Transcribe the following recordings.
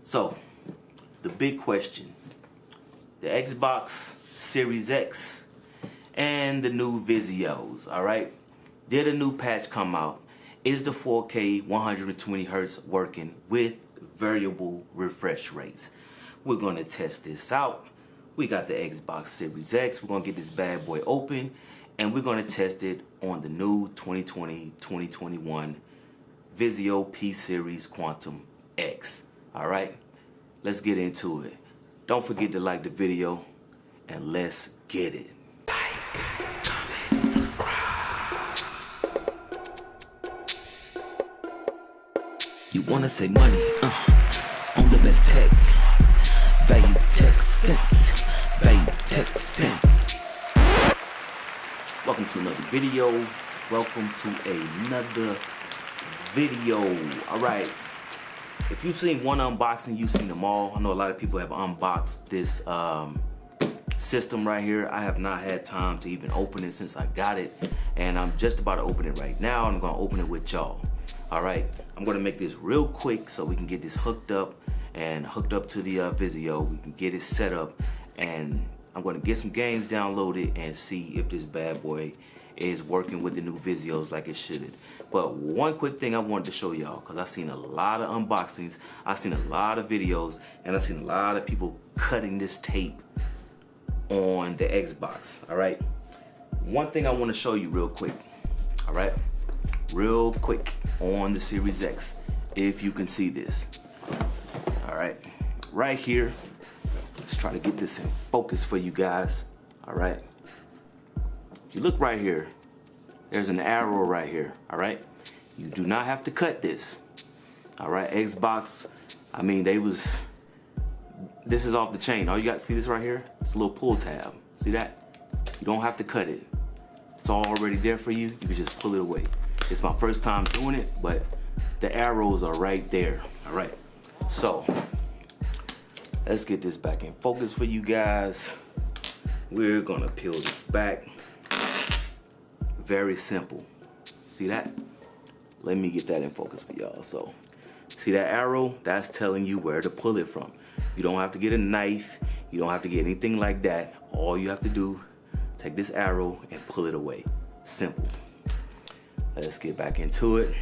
So, the big question, the Xbox Series X and the new Vizios, alright? Did a new patch come out? Is the 4K 120 Hz working with variable refresh rates? We're going to test this out. We got the Xbox Series X. We're going to get this bad boy open and we're going to test it on the new 2020-2021 Vizio P-Series Quantum X. Alright, let's get into it. Don't forget to like the video and let's get it. Like, comment, subscribe. You wanna save money on the best tech. Value tech sense. Value tech sense. Welcome to another video. Welcome to another video. Alright. If you've seen one unboxing, you've seen them all. I know a lot of people have unboxed this system right here. I have not had time to even open it since I got it. And I'm just about to open it right now. I'm going to open it with y'all. Alright, I'm going to make this real quick so we can get this hooked up to the Vizio. We can get it set up and I'm going to get some games downloaded and see if this bad boy is working with the new Vizios like it should. But one quick thing I wanted to show y'all, because I've seen a lot of unboxings, I've seen a lot of videos, and I've seen a lot of people cutting this tape on the Xbox. Alright, one thing I want to show you real quick, alright, real quick on the Series X, if you can see this. Alright, right here, let's try to get this in focus for you guys. Alright, if you look right here, there's an arrow right here. Alright, you do not have to cut this. Alright, Xbox, I mean, this is off the chain. All you got, see this right here? It's a little pull tab. See that? You don't have to cut it. It's already there for you. You can just pull it away. It's my first time doing it, but the arrows are right there. Alright, so let's get this back in focus for you guys. We're gonna peel this back. Very simple. See that? Let me get that in focus for y'all. So, see that arrow? That's telling you where to pull it from. You don't have to get a knife. You don't have to get anything like that. All you have to do, take this arrow and pull it away. Simple. Let's get back into it.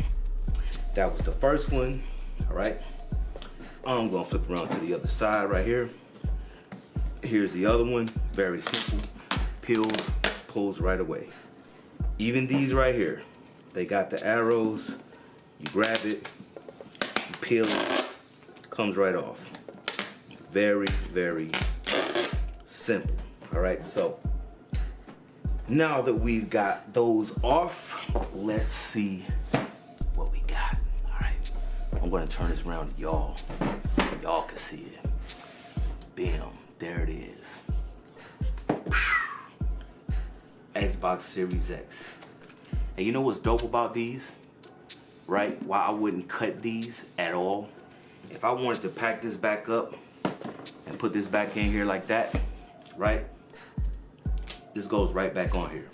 That was the first one. All right. I'm gonna flip around to the other side right here. Here's the other one. Very simple. Peels, pulls right away. Even these right here, they got the arrows. You grab it, you peel it, comes right off. Very, very simple. All right, so now that we've got those off, let's see what we got. All right, I'm gonna turn this around to y'all so y'all can see it. Bam, there it is. Xbox Series X. And you know what's dope about these? Right? Why I wouldn't cut these at all. If I wanted to pack this back up and put this back in here like that, right? This goes right back on here.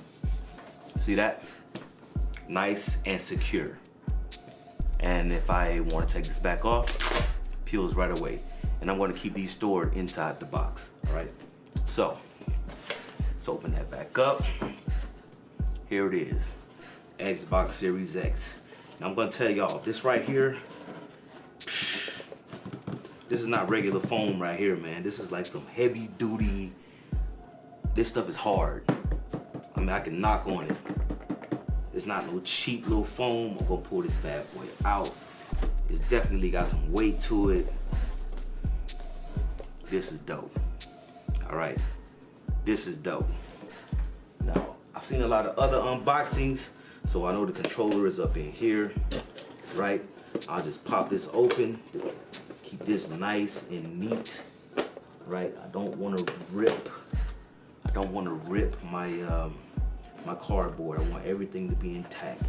See that? Nice and secure. And if I want to take this back off, peels right away. And I'm going to keep these stored inside the box. All right? So, let's open that back up. Here it is, Xbox Series X. Now I'm gonna tell y'all, this right here, this is not regular foam right here, man. This is like some heavy duty, this stuff is hard. I mean, I can knock on it. It's not no cheap little foam. I'm gonna pull this bad boy out. It's definitely got some weight to it. This is dope. All right, this is dope. Now, I've seen a lot of other unboxings, so I know the controller is up in here, right? I'll just pop this open, keep this nice and neat, right? I don't want to rip my my cardboard. I want everything to be intact.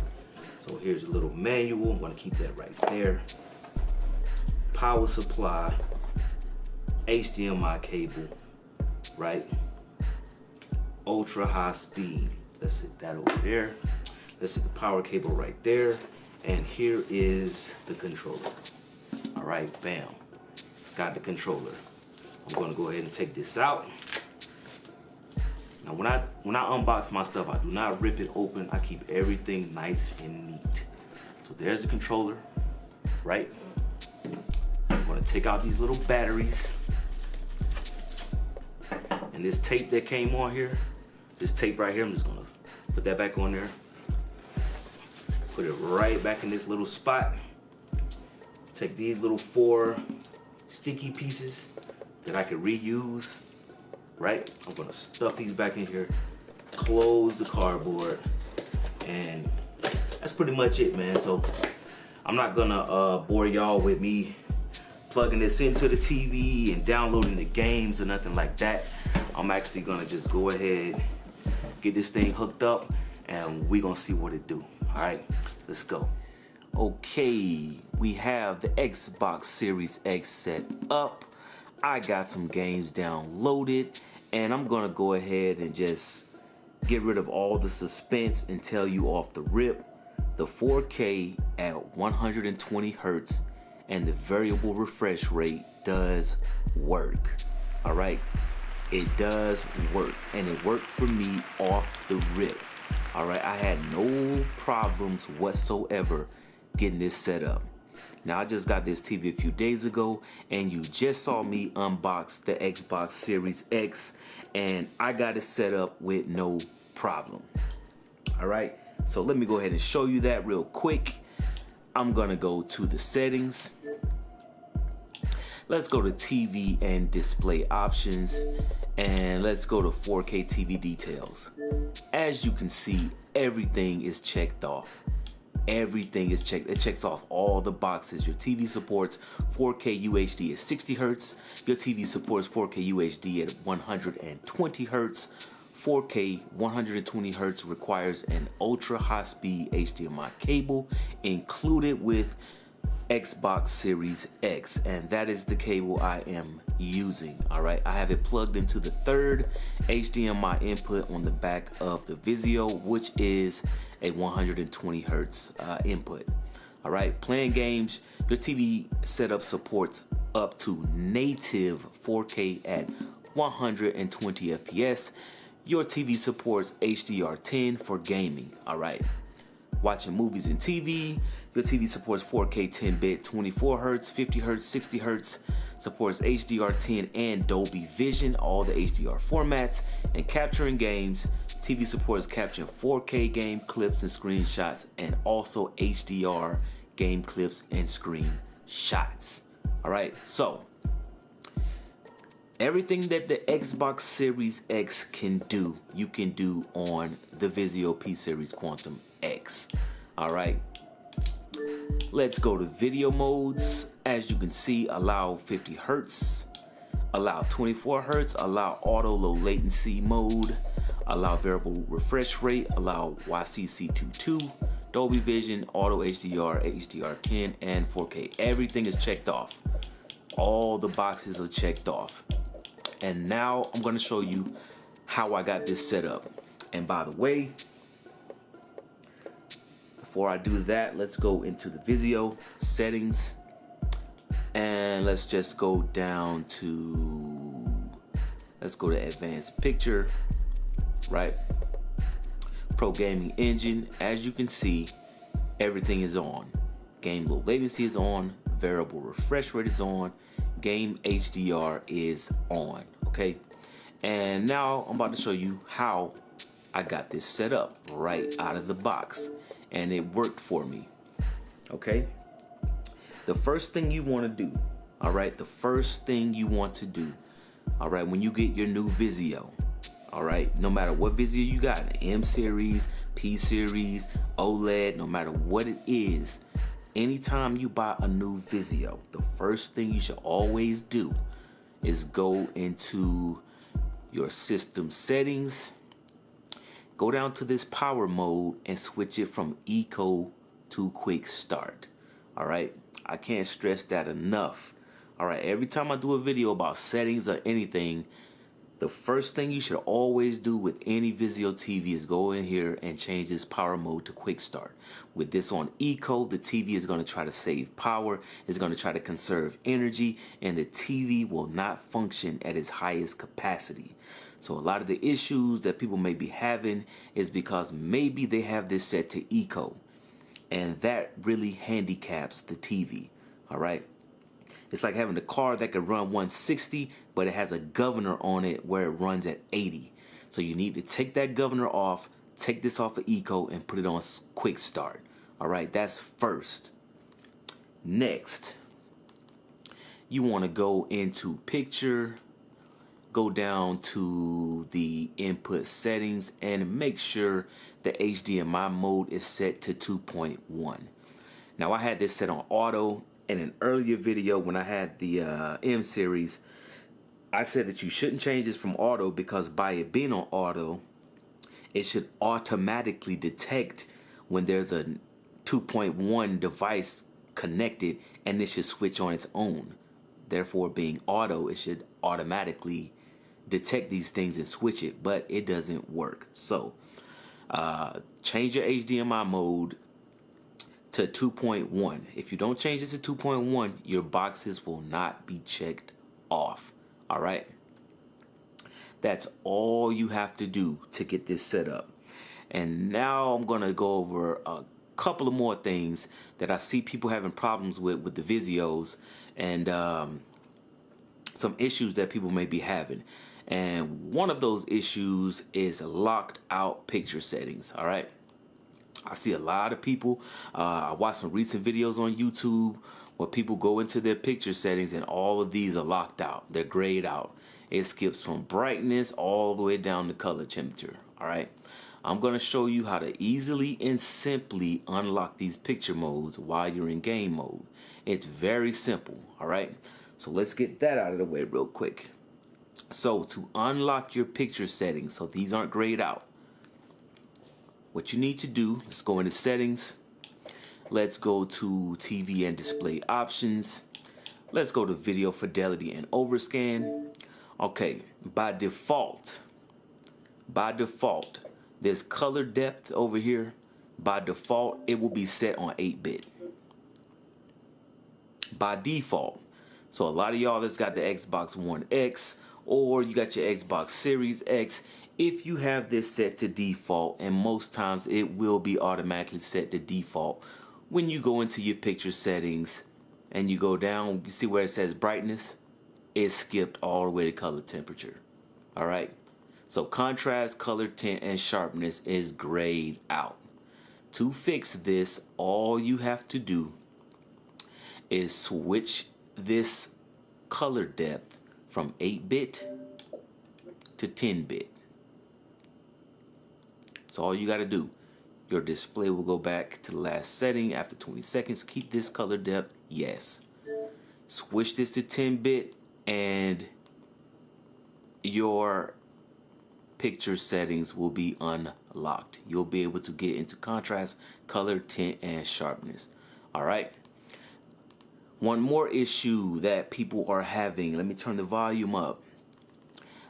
So here's a little manual. I'm going to keep that right there. Power supply, HDMI cable, right? Ultra high speed. Let's set that over there. Let's set the power cable right there. And here is the controller. All right, bam. got the controller. I'm gonna go ahead and take this out. Now when I unbox my stuff, I do not rip it open. I keep everything nice and neat. So there's the controller, right? I'm gonna take out these little batteries. And this tape that came on here, this tape right here, I'm just gonna put that back on there. Put it right back in this little spot. Take these little 4 sticky pieces that I can reuse, right? I'm gonna stuff these back in here, close the cardboard, and that's pretty much it, man. So I'm not gonna bore y'all with me plugging this into the TV and downloading the games or nothing like that. I'm actually gonna just go ahead, get this thing hooked up, and we gonna see what it do. All right, let's go. Okay, we have the Xbox Series X set up. I got some games downloaded, and I'm gonna go ahead and just get rid of all the suspense and tell you off the rip, the 4K at 120 Hertz and the variable refresh rate does work. All right, it does work, and it worked for me off the rip. All right, I had no problems whatsoever getting this set up. Now, I just got this TV a few days ago, and you just saw me unbox the Xbox Series X, and I got it set up with no problem. All right, so let me go ahead and show you that real quick. I'm gonna go to the settings. Let's go to TV and display options, and let's go to 4K TV details. As you can see, everything is checked off. Everything is checked. It checks off all the boxes. Your TV supports 4K UHD at 60 Hertz. Your TV supports 4K UHD at 120 Hertz. 4K 120 Hertz requires an ultra high speed HDMI cable included with Xbox Series X, and that is the cable I am using. All right, I have it plugged into the 3rd HDMI input on the back of the Vizio, which is a 120 Hertz input. All right, playing games, your TV setup supports up to native 4K at 120 FPS. Your TV supports HDR10 for gaming. All right. Watching movies and TV, your TV supports 4K 10-bit, 24 Hertz, 50 Hertz, 60 Hertz, supports HDR10 and Dolby Vision, all the HDR formats. And capturing games, TV supports capturing 4K game clips and screenshots, and also HDR game clips and screenshots. All right, so everything that the Xbox Series X can do, you can do on the Vizio P Series Quantum X. All right, let's go to video modes. As you can see, allow 50 Hertz, allow 24 Hertz, allow auto low latency mode, allow variable refresh rate, allow YCC22, Dolby Vision, auto HDR, HDR10, and 4K. Everything is checked off. All the boxes are checked off. And now I'm going to show you how I got this set up. And by the way, before I do that, let's go into the Vizio settings, and let's just go down to, let's go to advanced picture, right? Pro gaming engine. As you can see, everything is on. Game low latency is on, variable refresh rate is on, game HDR is on. Okay, and now I'm about to show you how I got this set up right out of the box, and it worked for me. Okay, the first thing you want to do, all right, the first thing you want to do, all right, when you get your new Vizio, all right, no matter what Vizio you got, M series, P series, OLED, no matter what it is, anytime you buy a new Vizio, the first thing you should always do is go into your system settings, go down to this power mode, and switch it from eco to quick start. All right, I can't stress that enough. All right, every time I do a video about settings or anything, The first thing you should always do with any Vizio TV is go in here and change this power mode to quick start. With this on eco, the TV is going to try to save power, it's going to try to conserve energy, and the TV will not function at its highest capacity. So a lot of the issues that people may be having is because maybe they have this set to eco, and that really handicaps the TV. All right. It's like having a car that can run 160, but it has a governor on it where it runs at 80. So you need to take that governor off, take this off of eco, and put it on quick start. All right, that's first. Next, you want to go into picture, go down to the input settings, and make sure the HDMI mode is set to 2.1. Now I had this set on auto. In an earlier video when I had the M series, I said that you shouldn't change this from auto because by it being on auto, it should automatically detect when there's a 2.1 device connected, and it should switch on its own. Therefore, being auto, it should automatically detect these things and switch it, but it doesn't work. So change your HDMI mode to 2.1. If you don't change this to 2.1, your boxes will not be checked off. All right. That's all you have to do to get this set up. And now I'm going to go over a couple of more things that I see people having problems with the Vizios, and some issues that people may be having. And one of those issues is locked out picture settings. All right. I see a lot of people, I watched some recent videos on YouTube where people go into their picture settings and all of these are locked out. They're grayed out. It skips from brightness all the way down to color temperature. All right. I'm going to show you how to easily and simply unlock these picture modes while you're in game mode. It's very simple. All right. So let's get that out of the way real quick. So to unlock your picture settings, so these aren't grayed out, what you need to do, let's go into settings. Let's go to TV and display options. Let's go to video fidelity and overscan. Okay, by default, there's color depth over here. By default, it will be set on 8-bit. By default. So a lot of y'all that's got the Xbox One X, or you got your Xbox Series X, if you have this set to default, and most times it will be automatically set to default, when you go into your picture settings and you go down, you see where it says brightness, it's skipped all the way to color temperature. All right. So contrast, color tint, and sharpness is grayed out. To fix this, all you have to do is switch this color depth from 8-bit to 10-bit. That's all you got to do. Your display will go back to the last setting after 20 seconds. Keep this color depth, yes. Switch this to 10-bit and your picture settings will be unlocked. You'll be able to get into contrast, color, tint, and sharpness. All right. One more issue that people are having. Let me turn the volume up.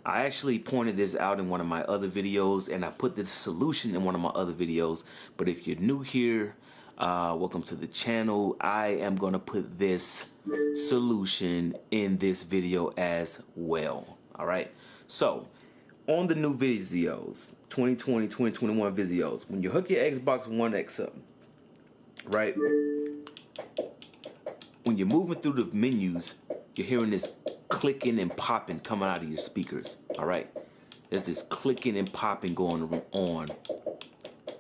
I actually pointed this out in one of my other videos, and I put this solution in one of my other videos. But if you're new here, welcome to the channel. I am going to put this solution in this video as well. All right. So on the new Vizios, 2020, 2021 Vizios, when you hook your Xbox One X up, right? When you're moving through the menus, you're hearing this clicking and popping coming out of your speakers. All right. There's this clicking and popping going on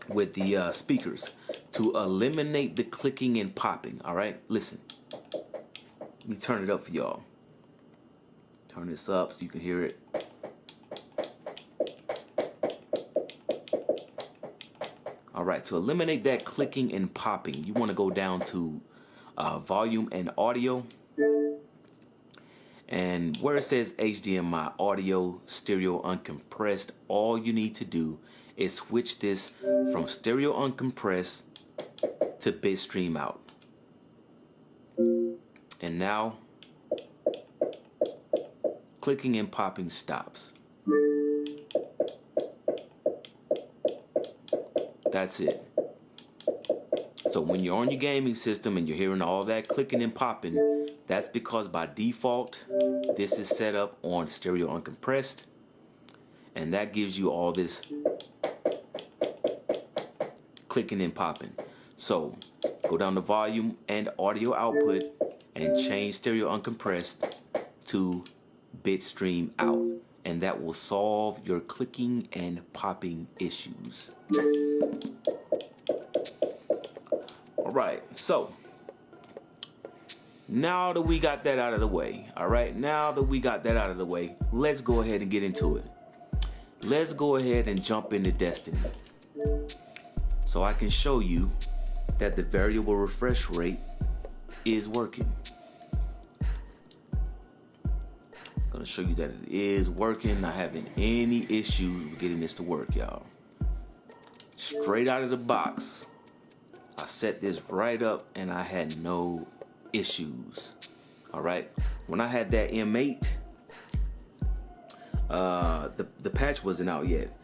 with the speakers. To eliminate the clicking and popping, all right, listen. Let me turn it up for y'all. Turn this up so you can hear it. All right, to eliminate that clicking and popping, you want to go down to volume and audio. And where it says HDMI audio stereo uncompressed, all you need to do is switch this from stereo uncompressed to bitstream out. And now clicking and popping stops. That's it. So when you're on your gaming system and you're hearing all that clicking and popping, that's because by default, this is set up on stereo uncompressed. And that gives you all this clicking and popping. So go down to volume and audio output and change stereo uncompressed to bitstream out. And that will solve your clicking and popping issues. Alright, so now that we got that out of the way, let's go ahead and get into it. Let's go ahead and jump into Destiny so I can show you that the variable refresh rate is working. I'm gonna show you that it is working, not having any issues with getting this to work, y'all. Straight out of the box, I set this right up and I had no issues. All right, when I had that M8, the patch wasn't out yet.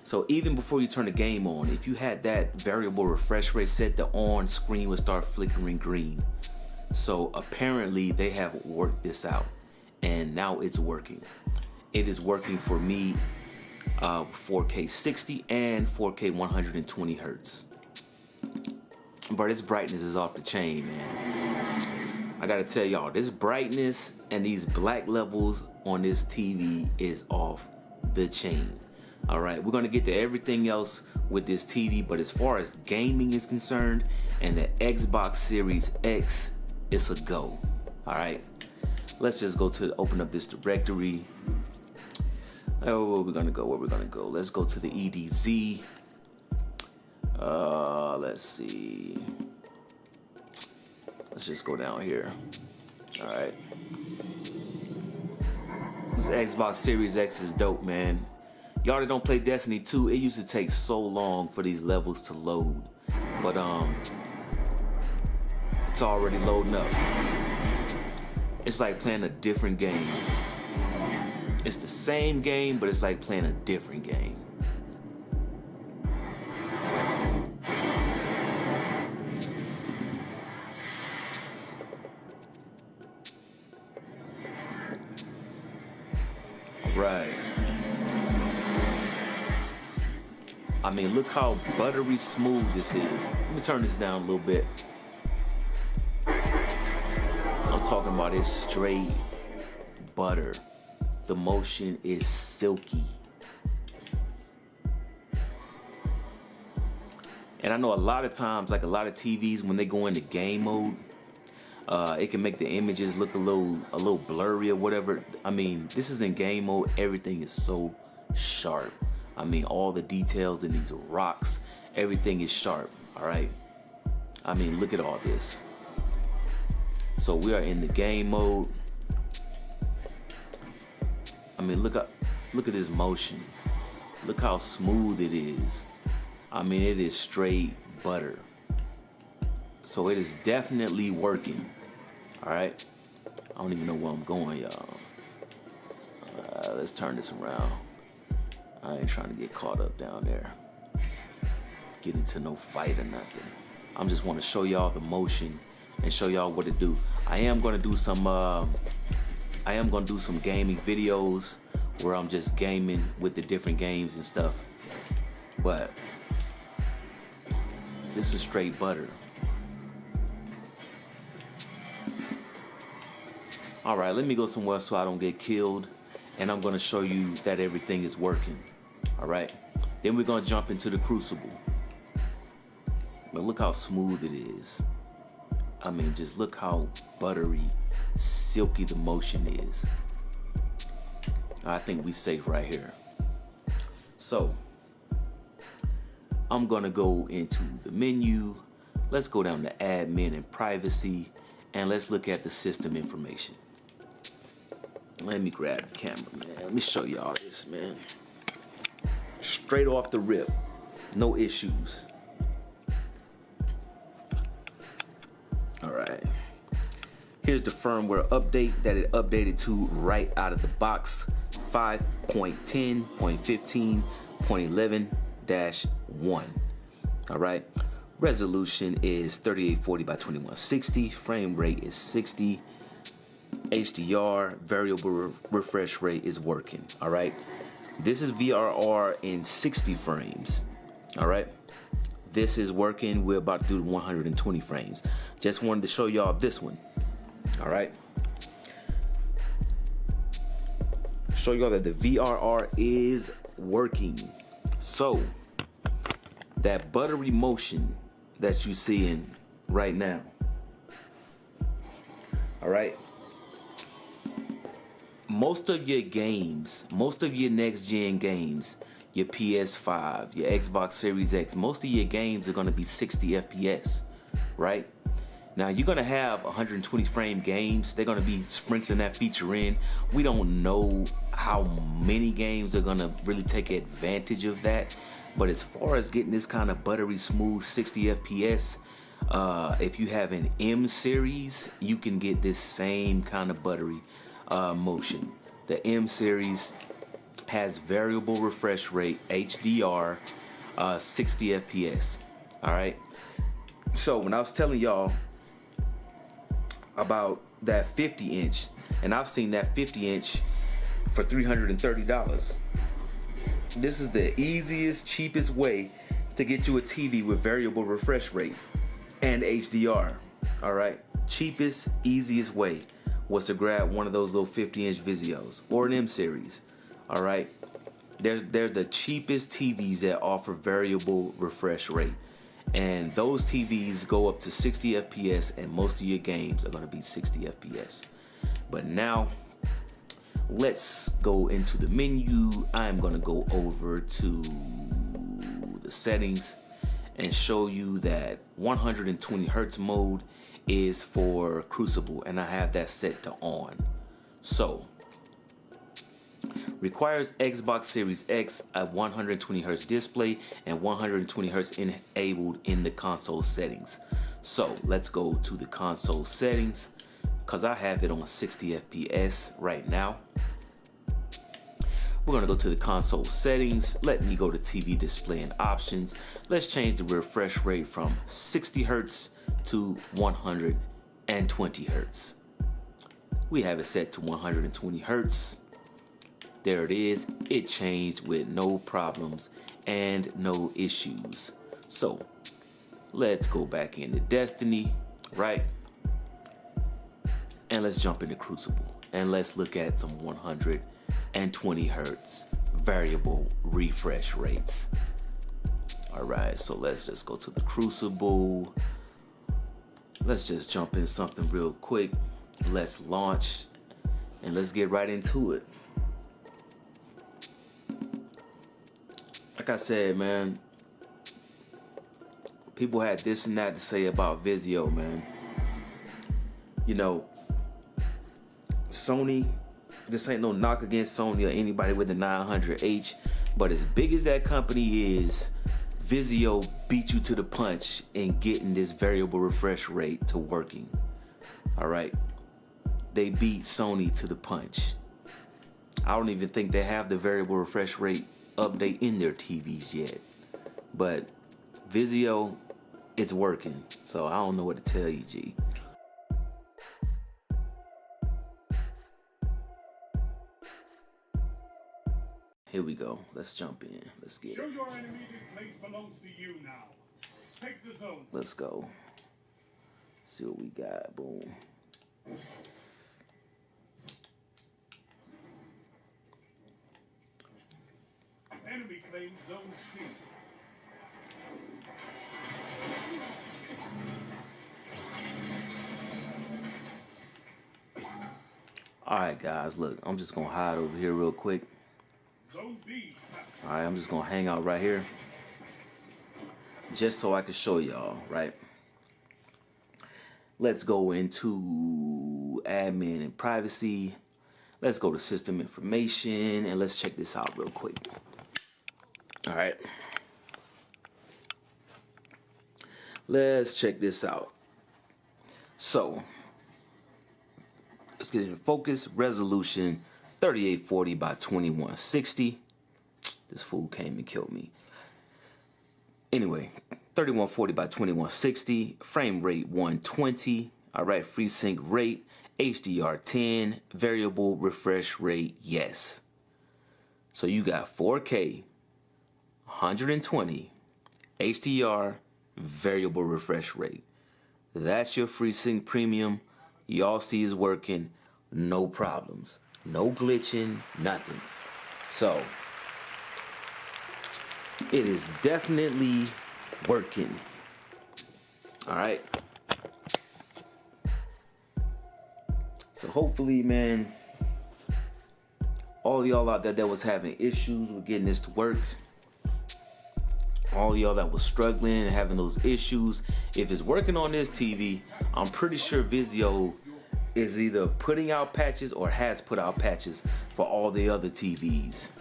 So even before you turn the game on, if you had that variable refresh rate set, the on screen would start flickering green. So apparently they have worked this out, and now it's working. It is working for me 4K 60 and 4K 120 hertz. Bro, this brightness is off the chain, man. I gotta tell y'all, this brightness and these black levels on this TV is off the chain. All right, we're gonna get to everything else with this TV, but as far as gaming is concerned and the Xbox Series X, it's a go. All right, let's just go to open up this directory. Oh, where we're gonna go? Let's go to the EDZ. Let's see. Let's just go down here. All right. This Xbox Series X is dope, man. Y'all that don't play Destiny 2, it used to take so long for these levels to load. But it's already loading up. It's like playing a different game. It's the same game, but it's like playing a different game. Right. I mean, look how buttery smooth this is. Let me turn this down a little bit. I'm talking about it's straight butter. The motion is silky. And I know a lot of times, like a lot of TVs, when they go into game mode, it can make the images look a little blurry or whatever. I mean, this is in game mode. Everything is so sharp. I mean, all the details in these rocks, everything is sharp. All right. I mean, look at all this. So we are in the game mode. I mean, look at this motion. Look how smooth it is. I mean, it is straight butter. So it is definitely working. All right. I don't even know where I'm going, y'all. Let's turn this around. I ain't trying to get caught up down there. Get into no fight or nothing. I just want to show y'all the motion and show y'all what it do. I am gonna do some gaming videos where I'm just gaming with the different games and stuff. But this is straight butter. All right, let me go somewhere so I don't get killed, and I'm gonna show you that everything is working. All right, then we're gonna jump into the Crucible. But look how smooth it is. I mean, just look how buttery, silky the motion is. I think we're safe right here. So I'm gonna go into the menu. Let's go down to admin and privacy, and let's look at the system information. Let me grab the camera, man. Let me show y'all this, man. Straight off the rip, no issues. All right. Here's the firmware update that it updated to right out of the box. 5.10.15.11-1. All right. Resolution is 3840 by 2160. Frame rate is 60. HDR, variable refresh rate is working. All right. This is VRR in 60 frames. All right. This is working. We're about to do 120 frames. Just wanted to show y'all this one. All right. Show y'all that the VRR is working. So that buttery motion that you seeing right now. All right. Most of your games, most of your next gen games, your PS5, your Xbox Series X, most of your games are going to be 60 FPS, right? Now you're going to have 120 frame games. They're going to be sprinkling that feature in. We don't know how many games are going to really take advantage of that. But as far as getting this kind of buttery smooth 60 FPS, if you have an M series, you can get this same kind of buttery motion. The M series has variable refresh rate, HDR, 60 FPS. All right. So when I was telling y'all about that 50 inch, and I've seen that 50 inch for $330. This is the easiest, cheapest way to get you a TV with variable refresh rate and HDR. All right. Cheapest, easiest way was to grab one of those little 50-inch Vizios or an M series. All right. They're the cheapest TVs that offer variable refresh rate. And those TVs go up to 60 FPS, and most of your games are going to be 60 FPS. But now, let's go into the menu. I'm going to go over to the settings and show you that 120 Hertz mode is for Crucible, and I have that set to on. So, requires Xbox Series X, a 120 Hz display, and 120 Hz enabled in the console settings. So let's go to the console settings, because I have it on 60 FPS right now. We're going to go to the console settings. Let me go to TV display and options. Let's change the refresh rate from 60 Hz to 120 Hz. We have it set to 120 Hz. There it is. It changed with no problems and no issues. So let's go back into Destiny, right? And let's jump into Crucible. And let's look at some 120 Hertz variable refresh rates. All right, so let's just go to the Crucible. Let's just jump in something real quick. Let's launch and let's get right into it. Like I said, man, people had this and that to say about Vizio, man. You know, Sony, this ain't no knock against Sony or anybody with the 900H, but as big as that company is, Vizio beat you to the punch in getting this variable refresh rate to working. All right, they beat Sony to the punch. I don't even think they have the variable refresh rate update in their TVs yet, but Vizio, it's working. So I don't know what to tell you, G. Here we go. Let's jump in. Let's get it. Show your enemy this place belongs to you now. Take the zone. Let's go. See what we got. Boom. Enemy claims zone C. Alright guys, look, I'm just gonna hide over here real quick. Zone B. Alright, I'm just gonna hang out right here, just so I can show y'all, right? Let's go into admin and privacy. Let's go to system information and let's check this out real quick. Alright, let's check this out. So let's get into focus. Resolution 3840 by 2160. This fool came and killed me. Anyway, 3140 by 2160, frame rate 120. All right, FreeSync rate, HDR10, variable refresh rate, yes. So you got 4K, 120, HDR, variable refresh rate. That's your FreeSync Premium. Y'all see is working, no problems, no glitching, nothing. So it is definitely working. All right. So hopefully, man, all y'all out there that was having issues with getting this to work, all y'all that was struggling and having those issues, if it's working on this TV, I'm pretty sure Vizio is either putting out patches or has put out patches for all the other TVs.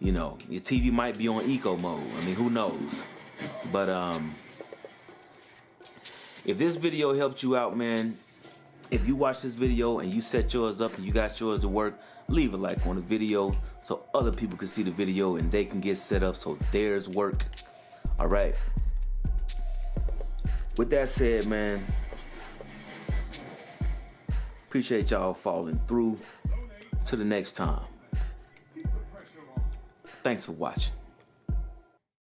You know, your TV might be on eco mode. I mean, who knows? But if this video helped you out, man, if you watch this video and you set yours up and you got yours to work, leave a like on the video so other people can see the video and they can get set up so theirs work. All right. With that said, man, appreciate y'all following through. Till the next time. Thanks for watching.